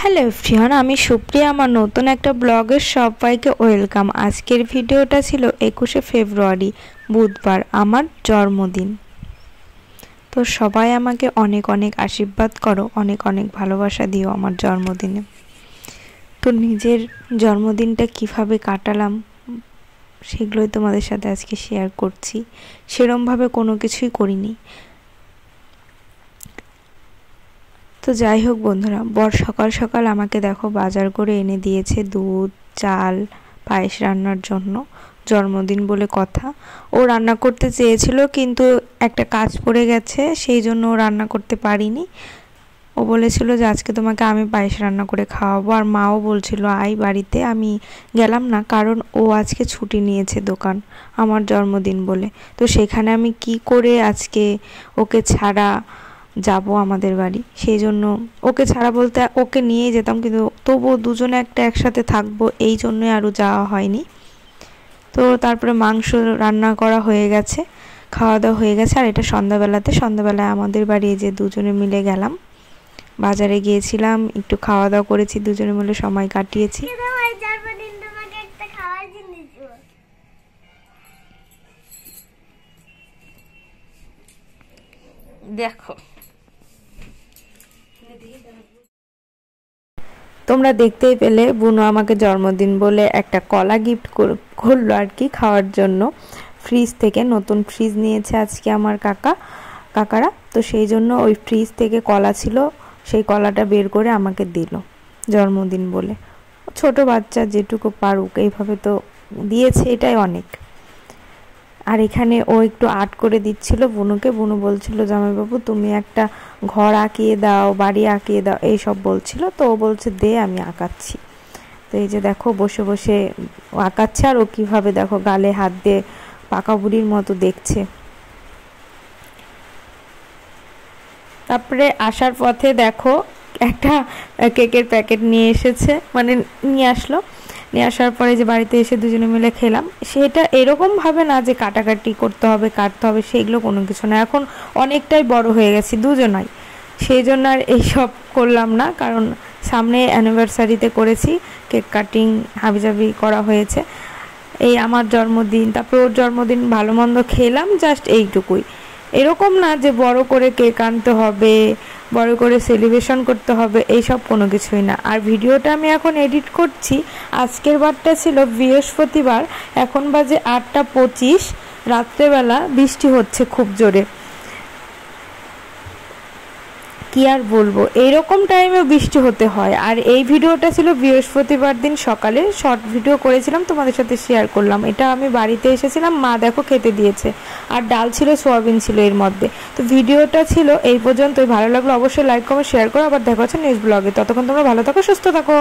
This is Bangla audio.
হ্যালো এভরিওয়ান, আমি সুপ্রিয়া। আমার নতুন একটা ব্লগের সবাইকে ওয়েলকাম। আজকের ভিডিওটা ছিল 21শে ফেব্রুয়ারি বুধবার, আমার জন্মদিন। তো সবাই আমাকে অনেক অনেক আশীর্বাদ করো, অনেক অনেক ভালোবাসা দিও আমার জন্মদিনে। তো নিজের জন্মদিনটা কিভাবে কাটালাম সেগুলোই তোমাদের সাথে আজকে শেয়ার করছি। সেরমভাবে কোনো কিছুই করিনি। তো যাই হোক বন্ধুরা, সকাল সকাল আমাকে দেখো বাজার করে এনে দিয়েছে দুধ, চাল, পায়েস রান্নার জন্য। জন্মদিন বলে কথা। ও রান্না করতে চেয়েছিল কিন্তু একটা কাজ পড়ে গেছে, সেই জন্য ও রান্না করতে পারিনি। ও বলেছিল যে আজকে তোমাকে আমি পায়েস রান্না করে খাওয়াবো। আর মাও বলছিল আই বাড়িতে, আমি গেলাম না কারণ ও আজকে ছুটি নিয়েছে দোকান, আমার জন্মদিন বলে। তো সেখানে আমি কি করে আজকে ওকে ছাড়া যাব আমাদের বাড়ি, সেই জন্য ওকে ছাড়া বলতে ওকে নিয়ে যেতাম, কিন্তু তবুও দুজনে একসাথে থাকবো, এই জন্যই আরও যাওয়া হয়নি। তো তারপরে মাংস রান্না করা হয়ে গেছে, খাওয়া দাওয়া হয়ে গেছে। আর এটা সন্ধ্যাবেলায় আমাদের বাড়ি যে দুজনে মিলে গেলাম, বাজারে গিয়েছিলাম, একটু খাওয়া দাওয়া করেছি, দুজনে মিলে সময় কাটিয়েছি। দেখো, তোমরা দেখতেই পেলে বুনু আমাকে জন্মদিন বলে একটা কলা গিফট করলো আর কি, খাওয়ার জন্য। ফ্রিজ থেকে নতুন ফ্রিজ নিয়েছে আজকে আমার কাকারা। তো সেই জন্য ওই ফ্রিজ থেকে কলা ছিল, সেই কলাটা বের করে আমাকে দিল জন্মদিন বলে। ছোট বাচ্চা যেটুকু পারুক এইভাবে তো দিয়েছে, এটাই অনেক। আর এখানে ও একটু আর্ট করে দিচ্ছিল বুনুকে। বুনু বলছিল জামাইবাবু তুমি একটা ঘর আঁকিয়ে দাও, বাড়ি আঁকিয়ে দাও, এইসব বলছিল। তো ও বলছে দে আমি আঁকাচ্ছি। তো এই যে দেখো বসে বসে আঁকাচ্ছে, আর ও কীভাবে দেখো গালে হাত দিয়ে পাকা বুড়ির মতো দেখছে। তারপরে আসার পথে দেখো একটা কেকের প্যাকেট নিয়ে এসেছে, মানে নিয়ে আসার পরে যে বাড়িতে এসে দুজনে মিলে খেলাম। সেটা এরকমভাবে না যে কাটাকাটি করতে হবে, কাটতে হবে, সেগুলো কোনো কিছু না। এখন অনেকটাই বড় হয়ে গেছি দুজনাই, সেই জন্য আর এইসব করলাম না। কারণ সামনে অ্যানিভার্সারিতে করেছি, কেক কাটিং হাবিজাবি করা হয়েছে। এই আমার জন্মদিন, তারপর ওর জন্মদিন, ভালো মন্দ খেলাম, জাস্ট এইটুকুই। এরকম না যে বড় করে কেক আনতে হবে, বড় করে সেলিব্রেশন করতে হবে, এইসব কোনো কিছুই না। আর ভিডিওটা আমি এখন এডিট করছি, আজকের বারটা ছিল বৃহস্পতিবার, এখন বাজে 8টা 25, রাত্রেবেলা বৃষ্টি হচ্ছে খুব জোরে। কি আর বলবো, এইরকম টাইমে বৃষ্টি হতে হয়। আর এই ভিডিওটা ছিল বৃহস্পতিবার দিন সকালে, শর্ট ভিডিও করেছিলাম, তোমাদের সাথে শেয়ার করলাম। এটা আমি বাড়িতে এসেছিলাম, মা দেখো খেতে দিয়েছে। আর ডাল ছিল, সোয়াবিন ছিল এর মধ্যে। তো ভিডিওটা ছিল এই পর্যন্তই। ভালো লাগলো অবশ্যই লাইক কমেন্ট শেয়ার করো। আবার দেখা হচ্ছে নেক্সট ব্লগে। ততক্ষণ তোমরা ভালো থাকো, সুস্থ থাকো।